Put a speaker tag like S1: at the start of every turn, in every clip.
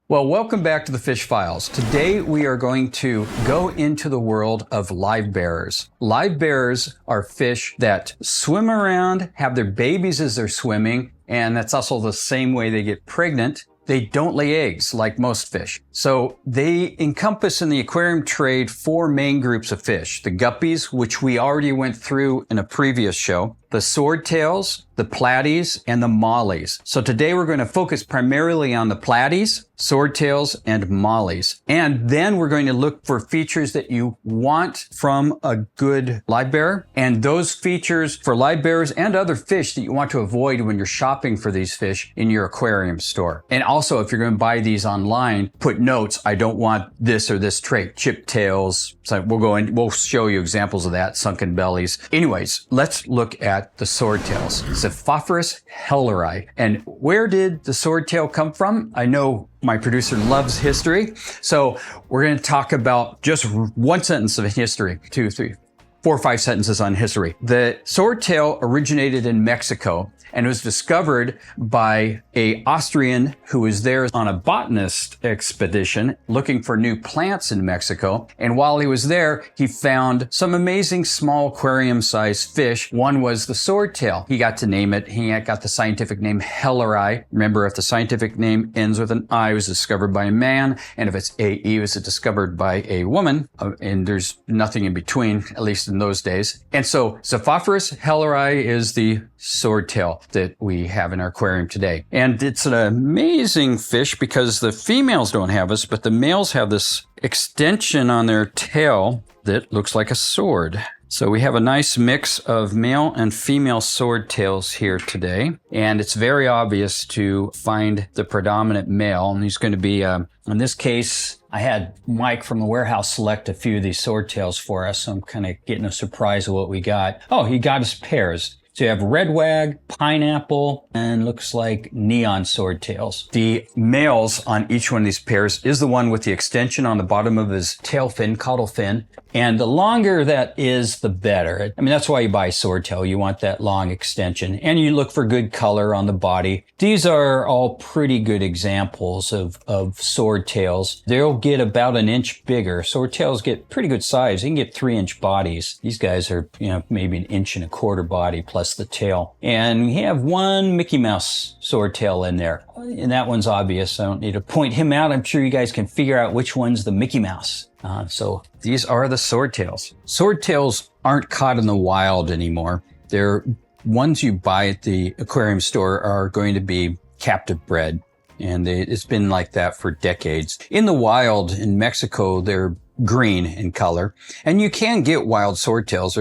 S1: Well, welcome back to the Fish Files. Today we are going to go into the world of livebearers. Livebearers are fish that swim around, have their babies as they're swimming, and that's also the same way they get pregnant. They don't lay eggs like most fish. So they encompass in the aquarium trade four main groups of fish. The guppies, which we already went through in a previous show, the swordtails, the platies, and the mollies. So today we're going to focus primarily on the platies, swordtails, and mollies. And then we're going to look for features that you want from a good livebearer, and those features for livebearers and other fish that you want to avoid when you're shopping for these fish in your aquarium store. And also, if you're going to buy these online, put notes, I don't want this or this trait, chip tails. So we'll show you examples of that, sunken bellies. Anyways, let's look at the swordtails. Xiphophorus helleri. And where did the swordtail come from? I know my producer loves history, so we're going to talk about just one sentence of history, 2, 3, 4, 5 sentences on history. The swordtail originated in Mexico and was discovered by an Austrian who was there on a botanist expedition looking for new plants in Mexico. And while he was there, he found some amazing small aquarium-sized fish. One was the swordtail. He got to name it. He got the scientific name helleri. Remember, if the scientific name ends with an I, it was discovered by a man. And if it's AE, it was discovered by a woman. And there's nothing in between, at least in those days. And so Xiphophorus helleri is the swordtail that we have in our aquarium today. And it's an amazing fish because the females don't have this, but the males have this extension on their tail that looks like a sword. So we have a nice mix of male and female swordtails here today. And it's very obvious to find the predominant male. And he's going to be, in this case, I had Mike from the warehouse select a few of these swordtails for us. So I'm kind of getting a surprise of what we got. Oh, he got us pairs. So you have red wag, pineapple, and looks like neon swordtails. The males on each one of these pairs is the one with the extension on the bottom of his tail fin, caudal fin. And the longer that is, the better. I mean, that's why you buy a swordtail. You want that long extension. And you look for good color on the body. These are all pretty good examples of swordtails. They'll get about an inch bigger. Swordtails get pretty good size. You can get 3-inch bodies. These guys are, maybe 1.25 inches body plus the tail. And we have one Mickey Mouse swordtail in there. And that one's obvious. I don't need to point him out. I'm sure you guys can figure out which one's the Mickey Mouse. So these are the swordtails. Swordtails aren't caught in the wild anymore. They're ones you buy at the aquarium store are going to be captive bred. And it's been like that for decades. In the wild in Mexico, they're green in color. And you can get wild swordtails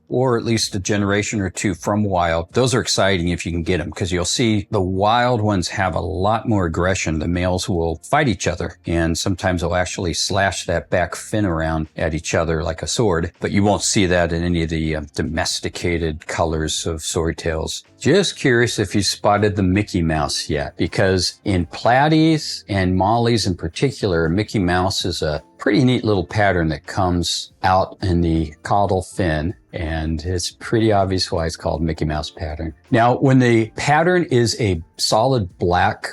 S1: or at least a generation or two from wild. Those are exciting if you can get them because you'll see the wild ones have a lot more aggression. The males will fight each other and sometimes they'll actually slash that back fin around at each other like a sword. But you won't see that in any of the domesticated colors of swordtails. Just curious if you spotted the Mickey Mouse yet, because in platies and mollies in particular, Mickey Mouse is a pretty neat little pattern that comes out in the caudal fin. And it's pretty obvious why it's called Mickey Mouse pattern. Now, when the pattern is a solid black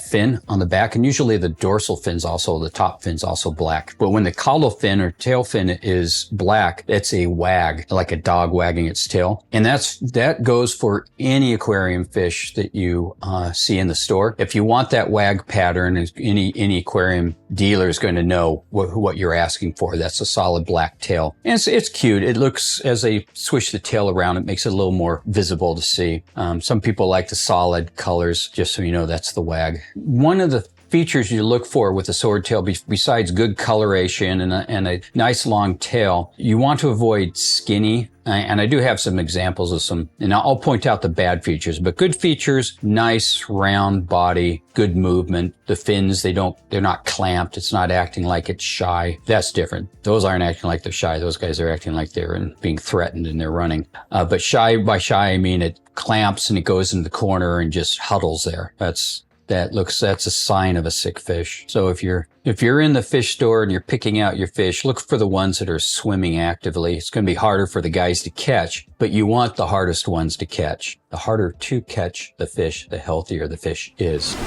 S1: fin on the back, and usually the dorsal fin's also, the top fin's also black. But when the caudal fin or tail fin is black, it's a wag, like a dog wagging its tail. And that goes for any aquarium fish that you see in the store. If you want that wag pattern, any aquarium dealer is going to know what you're asking for. That's a solid black tail. And it's cute. It looks, as they swish the tail around, it makes it a little more visible to see. Some people like the solid colors, just so you know that's the wag. One of the features you look for with a swordtail, besides good coloration and a nice long tail, you want to avoid skinny. And I do have some examples of some, and I'll point out the bad features, but good features, nice round body, good movement. The fins, they're not clamped. It's not acting like it's shy. That's different. Those aren't acting like they're shy. Those guys are acting like they're being threatened and they're running. But by shy, I mean it clamps and it goes into the corner and just huddles there. That's a sign of a sick fish. So if you're in the fish store and you're picking out your fish, look for the ones that are swimming actively. It's going to be harder for the guys to catch, but you want the hardest ones to catch. The harder to catch the fish, the healthier the fish is.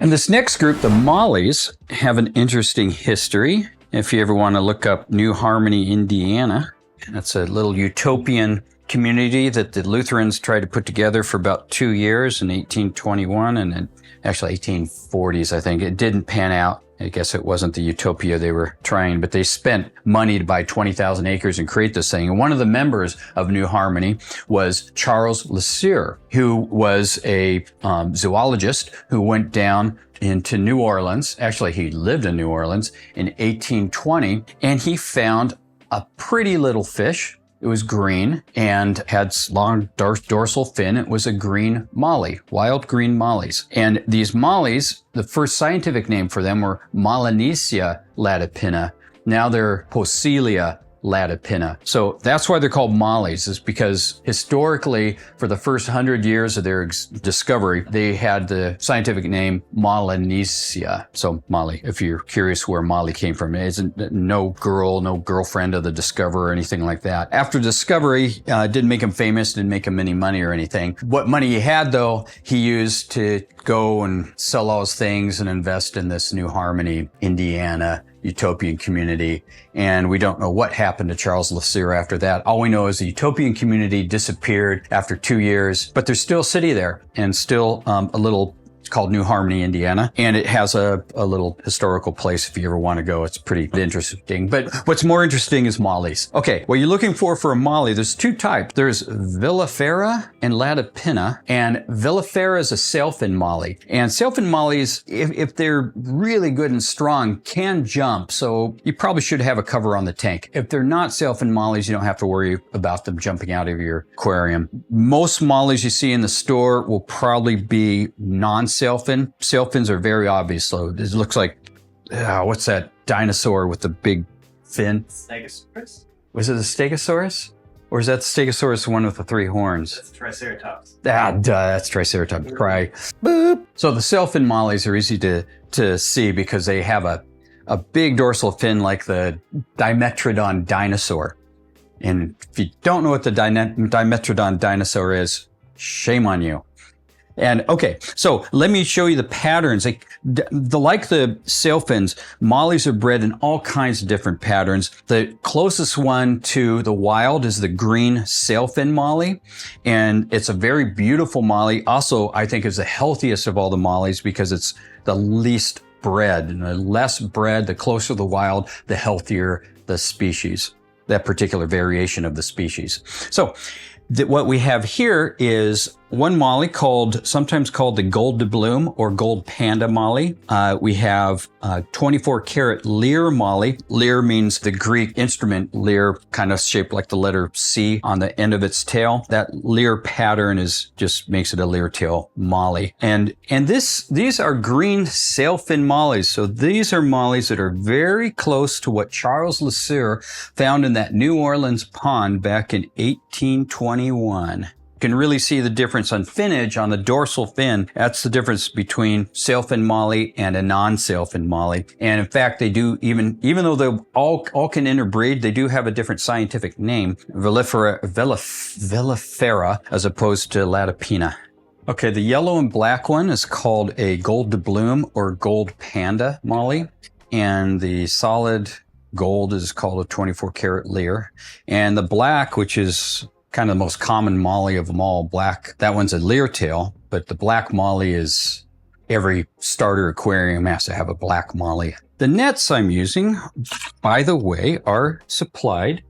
S1: And this next group, the Mollies, have an interesting history. If you ever want to look up New Harmony, Indiana, that's a little utopian community that the Lutherans tried to put together for about 2 years in 1821 and then actually 1840s, I think. It didn't pan out. I guess it wasn't the utopia they were trying, but they spent money to buy 20,000 acres and create this thing. And one of the members of New Harmony was Charles Lesueur, who was a zoologist who went down into New Orleans. Actually, he lived in New Orleans in 1820, and he found a pretty little fish. It was green and had long dorsal fin. It was a green molly, wild green mollies. And these mollies, the first scientific name for them were Melanesia latipina. Now they're Poecilia latipina. So that's why they're called mollies, is because historically, for the first 100 years of their discovery, they had the scientific name Melanesia. So Molly, if you're curious where Molly came from, it isn't no girlfriend of the discoverer or anything like that. After discovery, didn't make him famous, didn't make him any money or anything. What money he had, though, he used to go and sell all his things and invest in this New Harmony, Indiana utopian community. And we don't know what happened to Charles Lesueur after that. All we know is the utopian community disappeared after 2 years, but there's still a city there and still a little, it's called New Harmony, Indiana. And it has a little historical place if you ever want to go. It's pretty interesting. But what's more interesting is mollies. Okay, what you're looking for a molly, there's two types. There's villifera and latipina. And villifera is a sailfin molly. And sailfin mollies, if they're really good and strong, can jump. So you probably should have a cover on the tank. If they're not sailfin mollies, you don't have to worry about them jumping out of your aquarium. Most mollies you see in the store will probably be non-sailfin. Sailfins are very obvious, though. It looks like, what's that dinosaur with the big fin?
S2: Stegosaurus?
S1: Was it a Stegosaurus? Or is that the Stegosaurus, the one with the 3 horns?
S2: That's Triceratops.
S1: That's Triceratops. Cry. Boop. So the sailfin mollies are easy to see because they have a big dorsal fin like the Dimetrodon dinosaur. And if you don't know what the Dimetrodon dinosaur is, shame on you. And okay, so let me show you the patterns. Like the sailfins, mollies are bred in all kinds of different patterns. The closest one to the wild is the green sailfin molly, and it's a very beautiful molly. Also, I think is the healthiest of all the mollies because it's the least bred. And the less bred, the closer to the wild, the healthier the species, that particular variation of the species. So what we have here is one molly sometimes called the gold doubloon or gold panda molly. We have 24 karat lyre molly. Lyre means the Greek instrument lyre, kind of shaped like the letter C on the end of its tail. That lyre pattern just makes it a lyre tail molly. And these are green sailfin mollies. So these are mollies that are very close to what Charles Lesueur found in that New Orleans pond back in 1821. Can really see the difference on finnage on the dorsal fin. That's the difference between sailfin molly and a non-sailfin molly. And in fact, they do even though they all can interbreed, they do have a different scientific name, villifera as opposed to latipina. Okay, the yellow and black one is called a gold doubloon or gold panda molly, and the solid gold is called a 24 karat lyre, and the black, which is kind of the most common molly of them all, black. That one's a lyre tail, but the black molly is every starter aquarium has to have a black molly. The nets I'm using, by the way, are supplied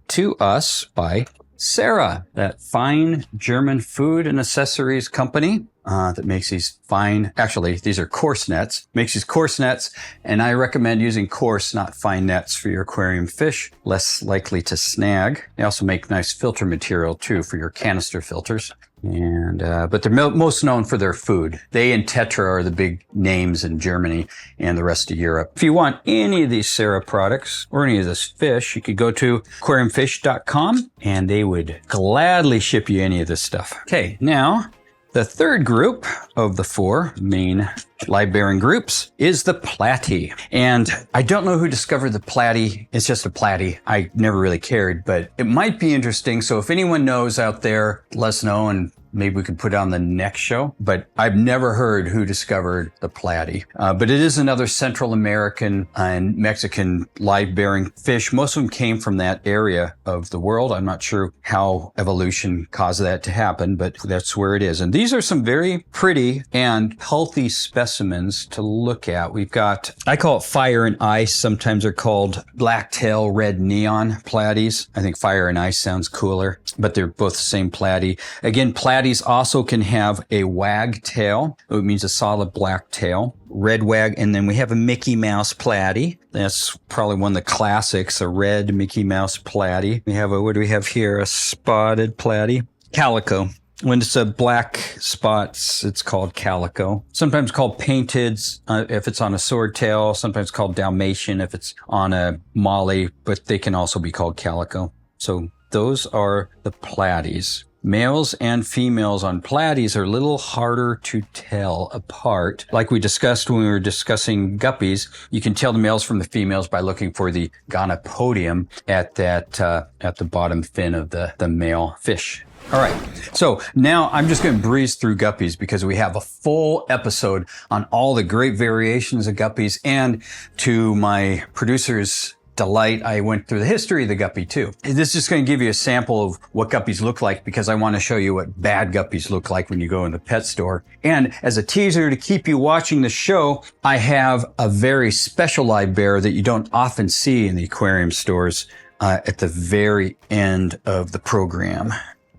S1: to us by Sarah, that fine German food and accessories company that makes these fine, actually, these are coarse nets, makes these coarse nets, and I recommend using coarse, not fine nets for your aquarium fish, less likely to snag. They also make nice filter material too for your canister filters. And but they're most known for their food. They and Tetra are the big names in Germany and the rest of Europe. If you want any of these Sarah products or any of this fish, you could go to aquariumfish.com and they would gladly ship you any of this stuff. Okay, now the third group of the 4 main live-bearing groups is the Platy. And I don't know who discovered the Platy. It's just a Platy. I never really cared, but it might be interesting. So if anyone knows out there, let us know and maybe we could put it on the next show. But I've never heard who discovered the Platy. But it is another Central American and Mexican live-bearing fish. Most of them came from that area of the world. I'm not sure how evolution caused that to happen, but that's where it is. And these are some very pretty and healthy specimens to look at. We've got, I call it fire and ice. Sometimes they're called blacktail red neon platies. I think fire and ice sounds cooler, but they're both the same platy. Again, platies also can have a wag tail. It means a solid black tail. Red wag, and then we have a Mickey Mouse platy. That's probably one of the classics, a red Mickey Mouse platy. We have what do we have here? A spotted platy. Calico. When it's a black spots, it's called calico. Sometimes called painted if it's on a swordtail. Sometimes called Dalmatian if it's on a Mollie, but they can also be called calico. So those are the platies. Males and females on platies are a little harder to tell apart. Like we discussed when we were discussing guppies, you can tell the males from the females by looking for the gonopodium at the bottom fin of the male fish. All right, so now I'm just going to breeze through guppies because we have a full episode on all the great variations of guppies, and to my producer's delight, I went through the history of the guppy too. This is just going to give you a sample of what guppies look like because I want to show you what bad guppies look like when you go in the pet store. And as a teaser to keep you watching the show, I have a very special Livebearer that you don't often see in the aquarium stores at the very end of the program.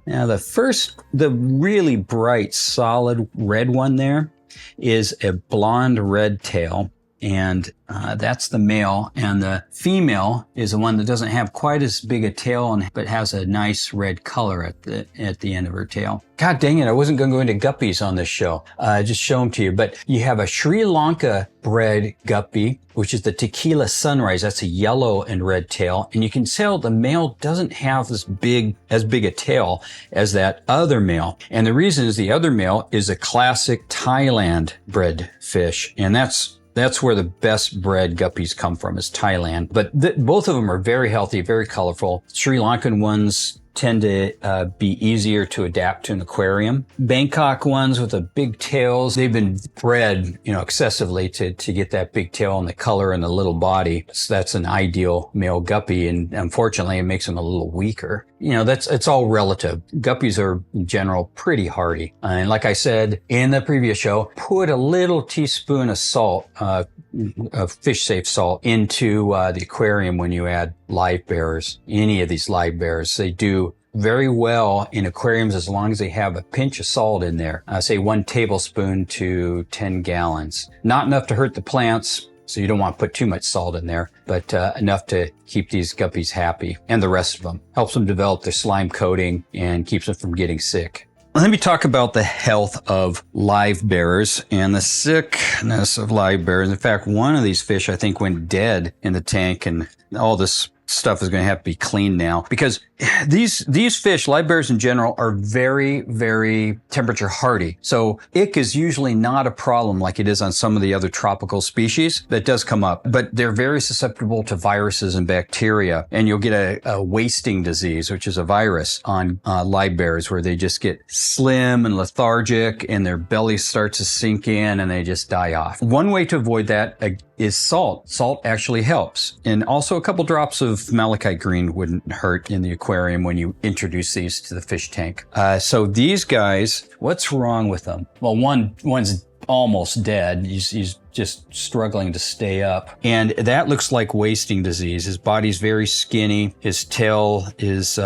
S1: Now the really bright, solid red one there is a blonde red tail. And that's the male, and the female is the one that doesn't have quite as big a tail but has a nice red color at the end of her tail. God dang it, I wasn't going to go into guppies on this show. Just show them to you. But you have a Sri Lanka bred guppy, which is the Tequila Sunrise. That's a yellow and red tail. And you can tell the male doesn't have as big a tail as that other male. And the reason is the other male is a classic Thailand bred fish. And that's where the best bred guppies come from, is Thailand. But both of them are very healthy, very colorful. Sri Lankan ones tend to be easier to adapt to an aquarium. Bangkok ones with the big tails, they've been bred, excessively to get that big tail and the color and the little body. So that's an ideal male guppy, and unfortunately it makes them a little weaker. It's all relative. Guppies are in general pretty hardy. And like I said in the previous show, put a little teaspoon of salt, of fish safe salt, into the aquarium when you add Livebearers. Any of these Livebearers, they do very well in aquariums as long as they have a pinch of salt in there. Say 1 tablespoon to 10 gallons. Not enough to hurt the plants, so you don't want to put too much salt in there, but enough to keep these guppies happy, and the rest of them. Helps them develop their slime coating and keeps them from getting sick. Let me talk about the health of Livebearers and the sickness of Livebearers. In fact, one of these fish, I think, went dead in the tank, and all this stuff is going to have to be cleaned now because these fish, Livebearers in general, are very, very temperature hardy. So ick is usually not a problem like it is on some of the other tropical species. That does come up, but they're very susceptible to viruses and bacteria. And you'll get a wasting disease, which is a virus on Livebearers, where they just get slim and lethargic and their belly starts to sink in and they just die off. One way to avoid that is salt. Salt actually helps. And also a couple drops of malachite green wouldn't hurt in the aquarium when you introduce these to the fish tank. So these guys, what's wrong with them? Well, one's almost dead. He's just struggling to stay up. And that looks like wasting disease. His body's very skinny. His tail is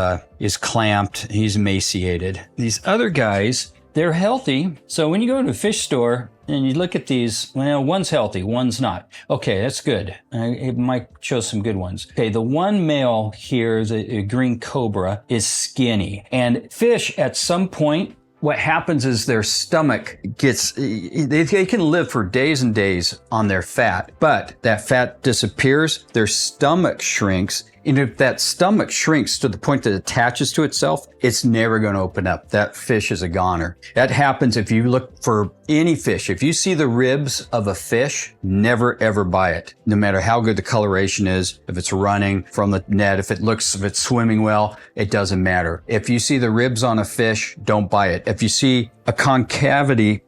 S1: clamped. He's emaciated. These other guys, they're healthy. So when you go to a fish store and you look at these, well, one's healthy, one's not. Okay, that's good. It might show some good ones. Okay, the one male here, the green cobra, is skinny. And fish, at some point, what happens is their stomach they can live for days and days on their fat, but that fat disappears, their stomach shrinks, And if that stomach shrinks to the point that it attaches to itself, it's never going to open up. That fish is a goner. That happens if you look for any fish. If you see the ribs of a fish, never ever buy it. No matter how good the coloration is, if it's running from the net, if it's swimming well, it doesn't matter. If you see the ribs on a fish, don't buy it. If you see a concavity,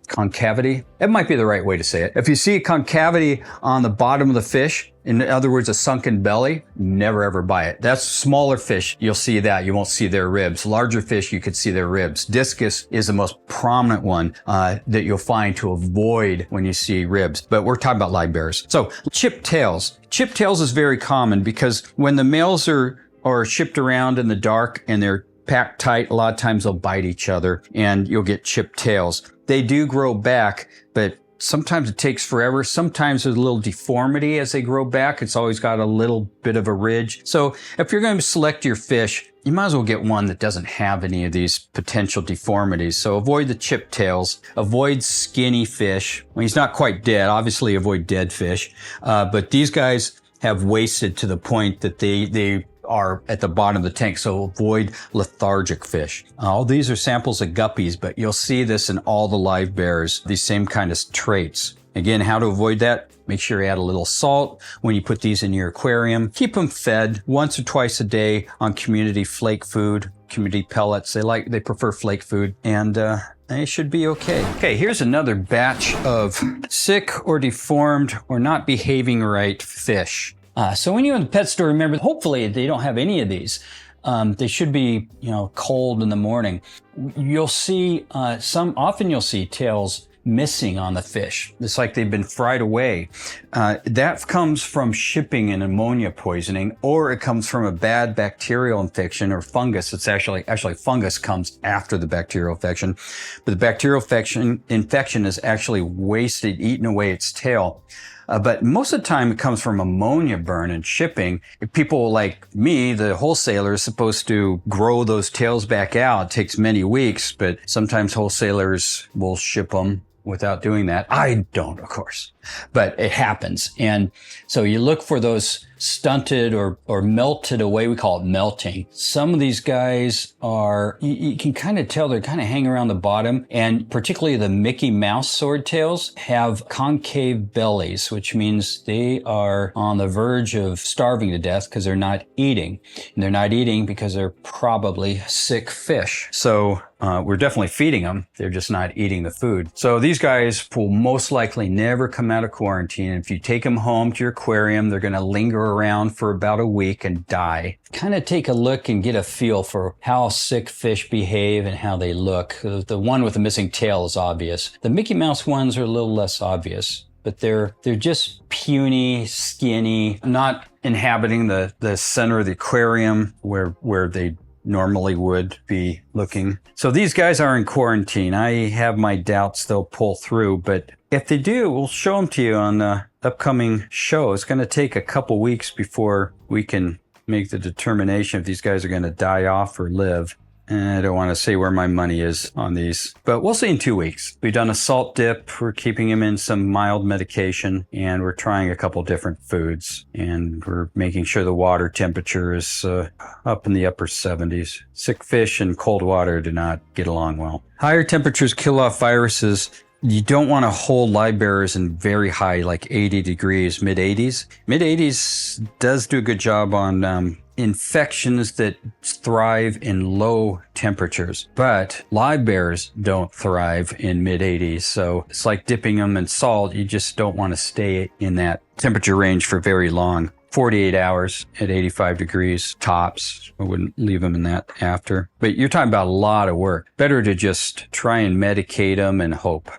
S1: it might be the right way to say it. If you see a concavity on the bottom of the fish, in other words, a sunken belly, never ever buy it. That's smaller fish. You'll see that. You won't see their ribs. Larger fish, you could see their ribs. Discus is the most prominent one that you'll find to avoid when you see ribs. But we're talking about livebearers. So chipped tails. Chipped tails is very common because when the males are shipped around in the dark and they're packed tight, a lot of times they'll bite each other and you'll get chipped tails. They do grow back, but sometimes it takes forever. Sometimes there's a little deformity as they grow back. It's always got a little bit of a ridge. So if you're going to select your fish, you might as well get one that doesn't have any of these potential deformities. So avoid the chipped tails, avoid skinny fish. When he's not quite dead, obviously avoid dead fish. But these guys have wasted to the point that they are at the bottom of the tank, so avoid lethargic fish. All these are samples of guppies, but you'll see this in all the livebearers, these same kind of traits. Again, how to avoid that? Make sure you add a little salt when you put these in your aquarium. Keep them fed once or twice a day on community flake food, community pellets. They prefer flake food, and they should be okay. Okay, here's another batch of sick or deformed or not behaving right fish. So when you're in the pet store, remember, hopefully they don't have any of these. They should be, cold in the morning. You'll see often you'll see tails missing on the fish. It's like they've been fried away. That comes from shipping and ammonia poisoning, or it comes from a bad bacterial infection or fungus. It's actually fungus comes after the bacterial infection, but the bacterial infection is actually eaten away its tail. But most of the time it comes from ammonia burn and shipping. If people like me, the wholesaler, is supposed to grow those tails back out. It takes many weeks, but sometimes wholesalers will ship them without doing that. I don't, of course, but it happens. And so you look for those stunted or melted away. We call it melting. Some of these guys you can kind of tell they're kind of hanging around the bottom, and particularly the Mickey Mouse swordtails have concave bellies, which means they are on the verge of starving to death because they're not eating. And they're not eating because they're probably sick fish. So we're definitely feeding them. They're just not eating the food. So these guys will most likely never come out of quarantine. If you take them home to your aquarium, they're going to linger around for about a week and die. Kind of take a look and get a feel for how sick fish behave and how they look. The one with the missing tail is obvious. The Mickey Mouse ones are a little less obvious, but they're just puny, skinny, not inhabiting the center of the aquarium where they normally would be looking. So these guys are in quarantine. I have my doubts they'll pull through, but if they do, we'll show them to you on the upcoming show. It's going to take a couple weeks before we can make the determination if these guys are going to die off or live. And I don't want to say where my money is on these, but we'll see in 2 weeks. We've done a salt dip. We're keeping him in some mild medication, and we're trying a couple different foods, and we're making sure the water temperature is up in the upper 70s. Sick fish and cold water do not get along well. Higher temperatures kill off viruses. You don't want to hold livebearers in very high, like 80 degrees, mid-80s. Mid-80s does do a good job on infections that thrive in low temperatures, but livebearers don't thrive in mid-80s. So it's like dipping them in salt. You just don't want to stay in that temperature range for very long. 48 hours at 85 degrees tops. I wouldn't leave them in that after. But you're talking about a lot of work. Better to just try and medicate them and hope.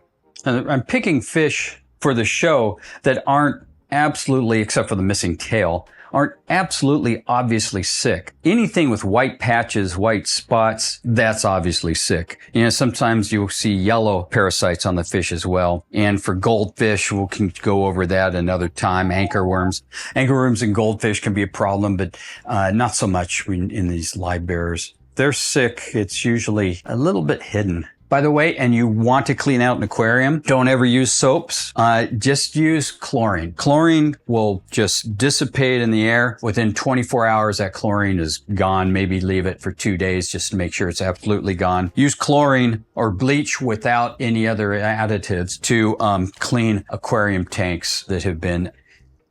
S1: And I'm picking fish for the show that aren't absolutely, except for the missing tail, aren't absolutely obviously sick. Anything with white patches, white spots, that's obviously sick. Sometimes you'll see yellow parasites on the fish as well. And for goldfish, we can go over that another time. Anchorworms. Anchorworms and goldfish can be a problem, but not so much in these livebearers. They're sick. It's usually a little bit hidden. by the way, and you want to clean out an aquarium, don't ever use soaps. Just use chlorine. Chlorine will just dissipate in the air. Within 24 hours, that chlorine is gone. Maybe leave it for 2 days just to make sure it's absolutely gone. Use chlorine or bleach without any other additives to clean aquarium tanks that have been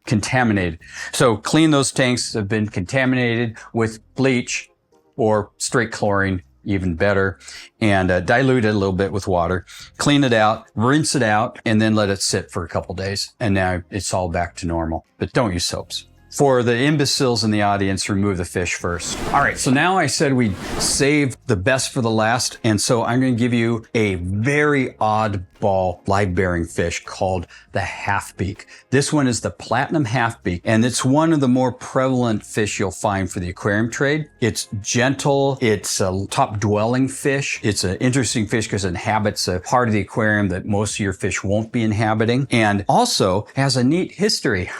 S1: contaminated. So clean those tanks that have been contaminated with bleach or straight chlorine, even better, and dilute it a little bit with water, clean it out, rinse it out, and then let it sit for a couple days. And now it's all back to normal. But don't use soaps. For the imbeciles in the audience, remove the fish first. All right, so now I said we'd save the best for the last, and so I'm going to give you a very oddball live-bearing fish called the halfbeak. This one is the platinum halfbeak, and it's one of the more prevalent fish you'll find for the aquarium trade. It's gentle, it's a top-dwelling fish. It's an interesting fish because it inhabits a part of the aquarium that most of your fish won't be inhabiting, and also has a neat history.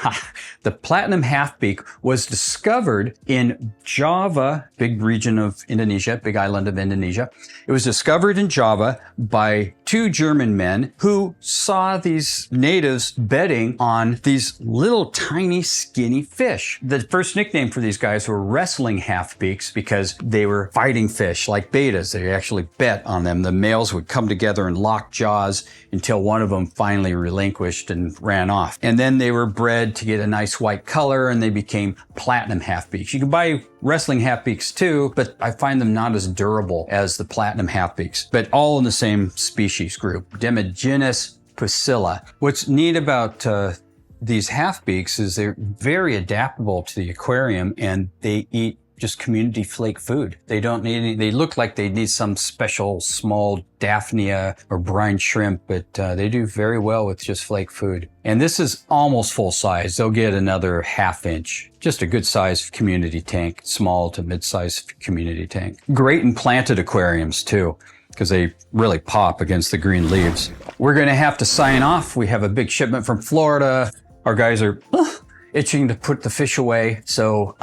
S1: The platinum halfbeak was discovered in Java, big region of Indonesia, big island of Indonesia. It was discovered in Java by 2 German men who saw these natives bedding on these little tiny skinny fish. The first nickname for these guys were wrestling halfbeaks because they were fighting fish like betas. They actually bet on them. The males would come together and lock jaws until one of them finally relinquished and ran off. And then they were bred to get a nice white color and they became platinum halfbeaks. You can buy wrestling halfbeaks too, but I find them not as durable as the platinum halfbeaks, but all in the same species group, Demigenus pusilla. What's neat about these halfbeaks is they're very adaptable to the aquarium and they eat just community flake food. They don't need any, they look like they need some special small Daphnia or brine shrimp, but they do very well with just flake food. And this is almost full size. They'll get another 1/2 inch. Just a good size community tank, small to mid-size community tank. Great in planted aquariums too, because they really pop against the green leaves. We're gonna have to sign off. We have a big shipment from Florida. Our guys are itching to put the fish away. So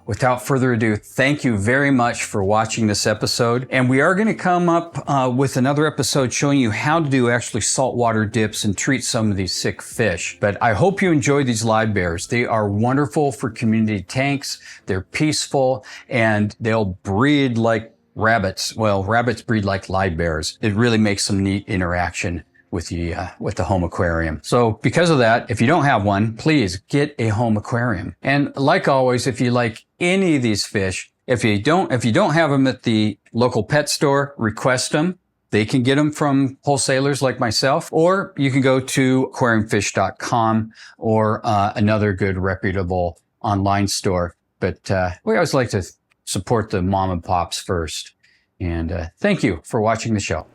S1: without further ado, thank you very much for watching this episode. And we are going to come up with another episode showing you how to do actually saltwater dips and treat some of these sick fish. But I hope you enjoyed these Livebearers. They are wonderful for community tanks. They're peaceful and they'll breed like rabbits. Well, rabbits breed like Livebearers. It really makes some neat interaction with the home aquarium. So because of that, if you don't have one, please get a home aquarium. And like always, if you like any of these fish, if you don't have them at the local pet store, request them. They can get them from wholesalers like myself, or you can go to aquariumfish.com or another good reputable online store. But we always like to support the mom and pops first. And thank you for watching the show.